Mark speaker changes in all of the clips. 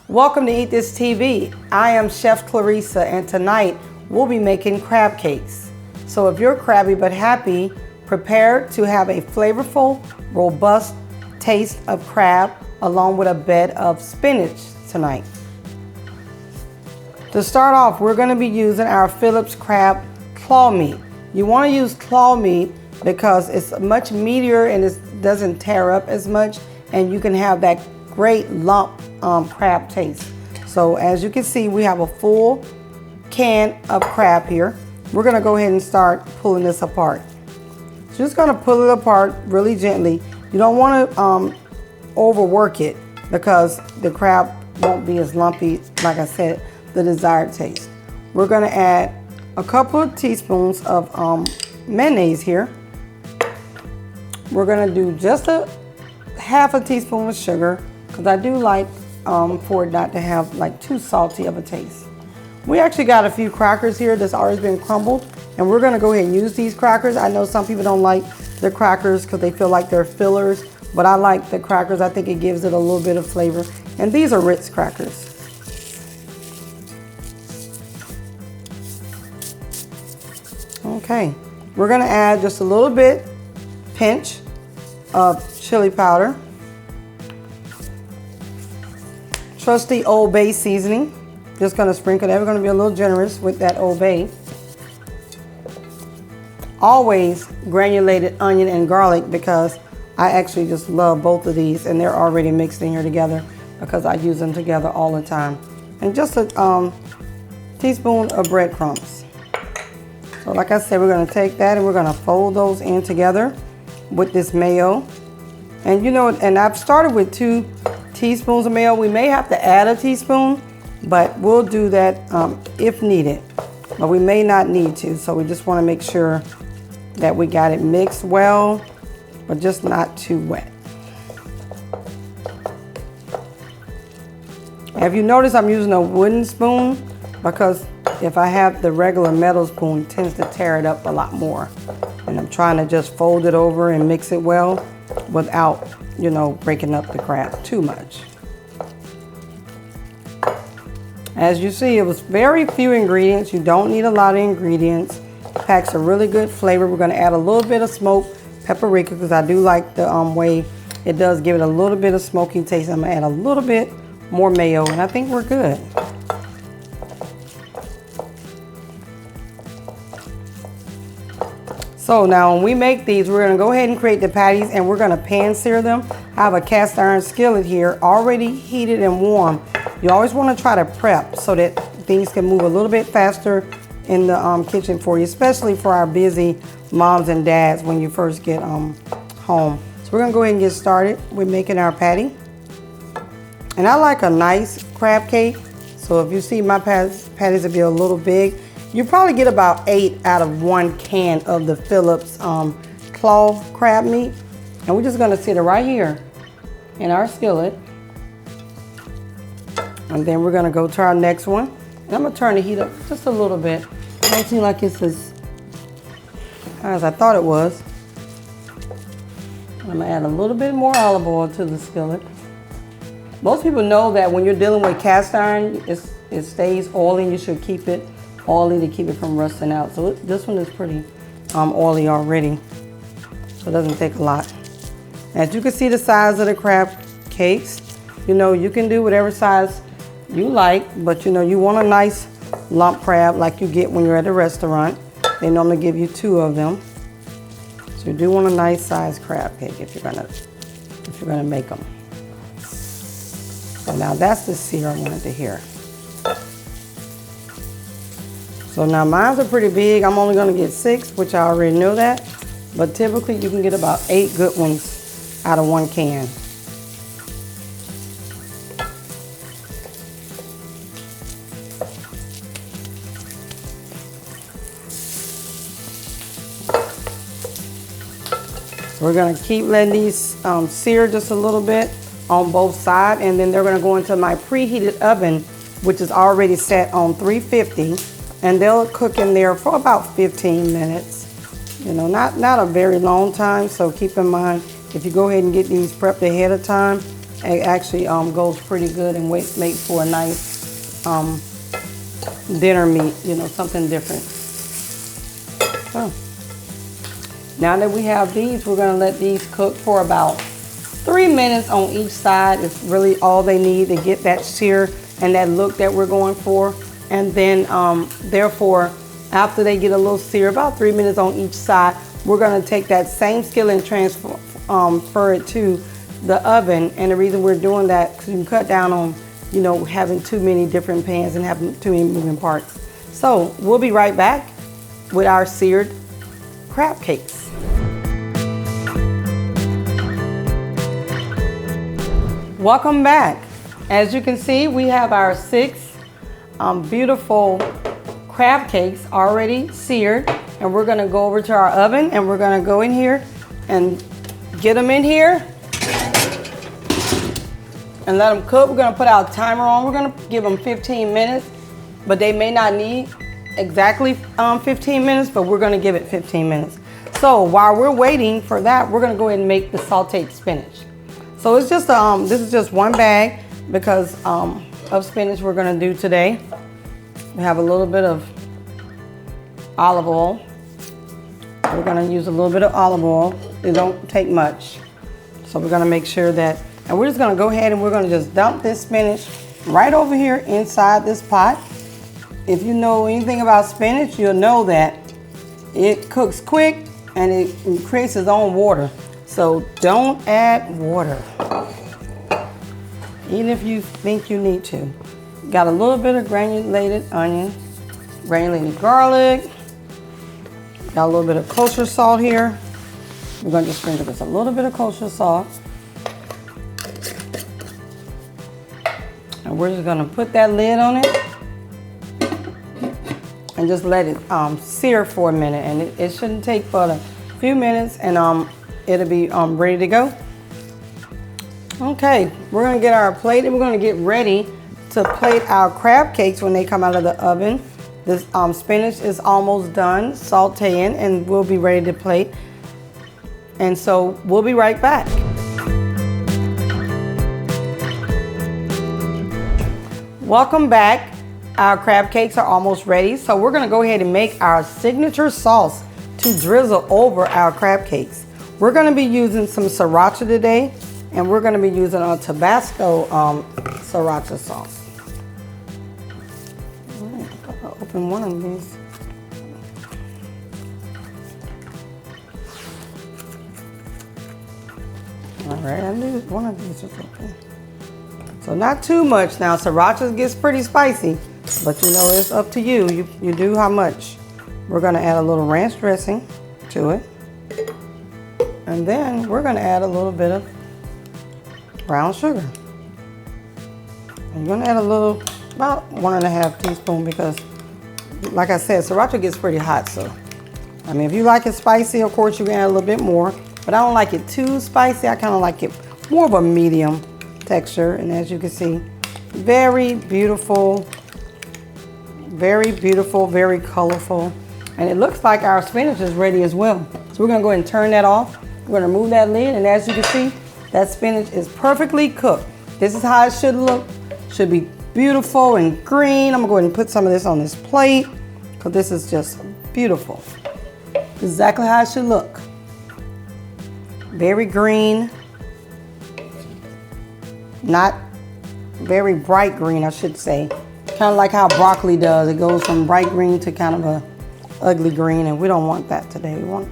Speaker 1: Welcome to Eat This TV. I am Chef Clarrisa, and tonight we'll be making crab cakes. So if you're crabby but happy, prepare to have a flavorful, robust taste of crab along with a bed of spinach tonight. To start off, we're going to be using our Phillips crab claw meat. You want to use claw meat because it's much meatier and it doesn't tear up as much, and you can have that great lump crab taste. So as you can see, we have a full can of crab here. We're going to go ahead and start pulling this apart. Just going to pull it apart really gently. You don't want to overwork it because the crab won't be as lumpy, like I said, the desired taste. We're going to add a couple of teaspoons of mayonnaise here. We're going to do just a half a teaspoon of sugar because I do like for it not to have like too salty of a taste. We actually got a few crackers here that's already been crumbled, and we're going to go ahead and use these crackers. I know some people don't like the crackers because they feel like they're fillers, but I like the crackers. I think it gives it a little bit of flavor. And these are Ritz crackers. Okay, we're going to add just a little bit, pinch of chili powder. Trusty Old Bay seasoning. Just going to sprinkle that. We're going to be a little generous with that Old Bay. Always granulated onion and garlic because I actually just love both of these, and they're already mixed in here together because I use them together all the time. And just a teaspoon of breadcrumbs. So like I said, we're going to take that and we're going to fold those in together with this mayo. And you know, and I've started with 2 teaspoons of mayo. We may have to add a teaspoon, but we'll do that if needed. But we may not need to, so we just want to make sure that we got it mixed well, but just not too wet. If you notice, I'm using a wooden spoon because if I have the regular metal spoon, it tends to tear it up a lot more. And I'm trying to just fold it over and mix it well without, you know, breaking up the crab too much. As you see, it was very few ingredients. You don't need a lot of ingredients. Packs a really good flavor. We're going to add a little bit of smoked paprika because I do like the way it does give it a little bit of smoky taste. I'm going to add a little bit more mayo, and I think we're good. So now when we make these, we're going to go ahead and create the patties, and we're going to pan sear them. I have a cast iron skillet here already heated and warm. You always want to try to prep so that things can move a little bit faster in the kitchen for you, especially for our busy moms and dads when you first get home. So we're going to go ahead and get started with making our patty. And I like a nice crab cake, so if you see my patties will be a little big. You probably get about 8 out of 1 can of the Phillips claw crab meat. And we're just going to sit it right here in our skillet. And then we're going to go to our next one. And I'm going to turn the heat up just a little bit. It don't seem like it's as high as I thought it was. I'm going to add a little bit more olive oil to the skillet. Most people know that when you're dealing with cast iron, it stays oily. You should keep it oily to keep it from rusting out. So this one is pretty oily already, so it doesn't take a lot. As you can see the size of the crab cakes, you know, you can do whatever size you like, but you know, you want a nice lump crab like you get when you're at a restaurant. They normally give you 2 of them. So you do want a nice size crab cake if you're gonna make them. So now that's the sear I wanted to hear. So now mine are pretty big. I'm only gonna get 6, which I already know that, but typically you can get about 8 good ones out of 1 can. So we're gonna keep letting these sear just a little bit on both sides, and then they're gonna go into my preheated oven, which is already set on 350. And they'll cook in there for about 15 minutes. You know, not a very long time, so keep in mind, if you go ahead and get these prepped ahead of time, It actually goes pretty good and makes for a nice dinner meat, you know, something different. So now that we have these, we're gonna let these cook for about 3 minutes on each side. It's really all they need to get that sear and that look that we're going for. And then therefore, after they get a little sear, about 3 minutes on each side, we're gonna take that same skillet and transfer it to the oven. And the reason we're doing that, because you can cut down on, you know, having too many different pans and having too many moving parts. So we'll be right back with our seared crab cakes. Welcome back. As you can see, we have our 6 beautiful crab cakes already seared, and we're gonna go over to our oven and we're gonna go in here and get them in here and let them cook. We're gonna put our timer on. We're gonna give them 15 minutes, but they may not need exactly 15 minutes, but we're gonna give it 15 minutes. So while we're waiting for that, we're gonna go ahead and make the sauteed spinach. So it's just, this is just 1 bag because of spinach we're gonna do today. We have a little bit of olive oil. We're gonna use a little bit of olive oil. It don't take much. So we're gonna make sure that, and we're just gonna go ahead and we're gonna just dump this spinach right over here inside this pot. If you know anything about spinach, you'll know that it cooks quick and it creates its own water. So don't add water, even if you think you need to. Got a little bit of granulated onion, granulated garlic, got a little bit of kosher salt here. We're gonna just sprinkle this a little bit of kosher salt. And we're just gonna put that lid on it and just let it sear for a minute. And it shouldn't take but a few minutes, and it'll be ready to go. Okay, we're gonna get our plate and we're gonna get ready to plate our crab cakes when they come out of the oven. This spinach is almost done sauteing and we'll be ready to plate. And so we'll be right back. Welcome back. Our crab cakes are almost ready. So we're gonna go ahead and make our signature sauce to drizzle over our crab cakes. We're gonna be using some sriracha today, and we're gonna be using a Tabasco sriracha sauce. I'll open one of these. All right, I knew one of these was open. So not too much now. Sriracha gets pretty spicy, but you know, it's up to you. You do how much. We're gonna add a little ranch dressing to it. And then we're gonna add a little bit of brown sugar. And you're gonna add a little, about 1½ teaspoon, because like I said, sriracha gets pretty hot. So, I mean, if you like it spicy, of course you can add a little bit more, but I don't like it too spicy. I kind of like it more of a medium texture. And as you can see, very beautiful, very colorful. And it looks like our spinach is ready as well. So we're gonna go ahead and turn that off. We're gonna remove that lid, and as you can see, that spinach is perfectly cooked. This is how it should look. Should be beautiful and green. I'm gonna go ahead and put some of this on this plate, because this is just beautiful. Exactly how it should look. Very green. Not very bright green, I should say. Kind of like how broccoli does. It goes from bright green to kind of a ugly green, and we don't want that today. We want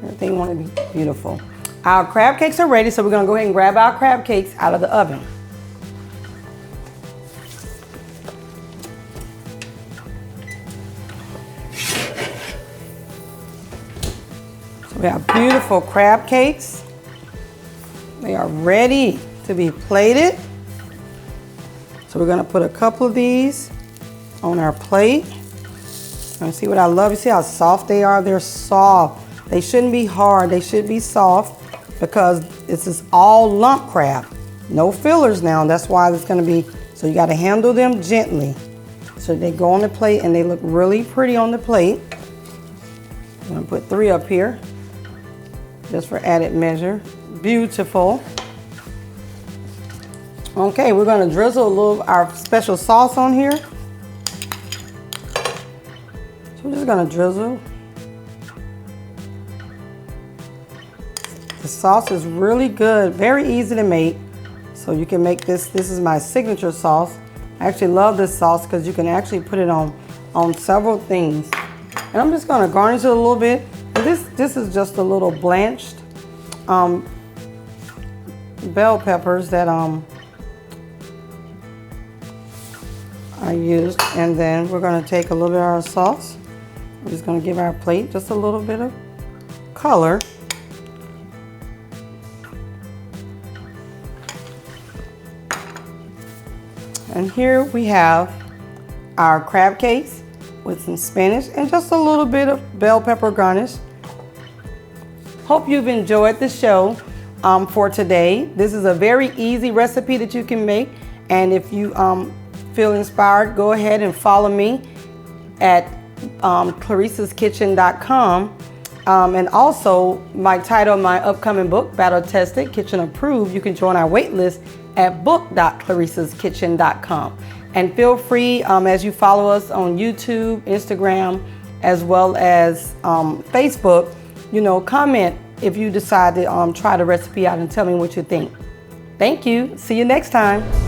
Speaker 1: everything to be beautiful. Our crab cakes are ready, so we're gonna go ahead and grab our crab cakes out of the oven. So we have beautiful crab cakes. They are ready to be plated. So we're gonna put a couple of these on our plate. And see what I love? You see how soft they are? They're soft. They shouldn't be hard. They should be soft, because this is all lump crab. No fillers now. That's why it's gonna be, so you gotta handle them gently. So they go on the plate and they look really pretty on the plate. I'm gonna put 3 up here, just for added measure. Beautiful. Okay, we're gonna drizzle a little of our special sauce on here. So we're just gonna drizzle. The sauce is really good, very easy to make. So you can make this. This is my signature sauce. I actually love this sauce because you can actually put it on several things. And I'm just gonna garnish it a little bit. This is just a little blanched bell peppers that I used, and then we're going to take a little bit of our sauce. We're just going to give our plate just a little bit of color. And here we have our crab cakes with some spinach and just a little bit of bell pepper garnish. Hope you've enjoyed the show for today. This is a very easy recipe that you can make, and if you feel inspired, go ahead and follow me at clarrisaskitchen.com. And also, my title of my upcoming book, Battle Tested, Kitchen Approved, you can join our wait list at book.clarrisaskitchen.com. And feel free, as you follow us on YouTube, Instagram, as well as Facebook, you know, comment if you decide to try the recipe out and tell me what you think. Thank you. See you next time.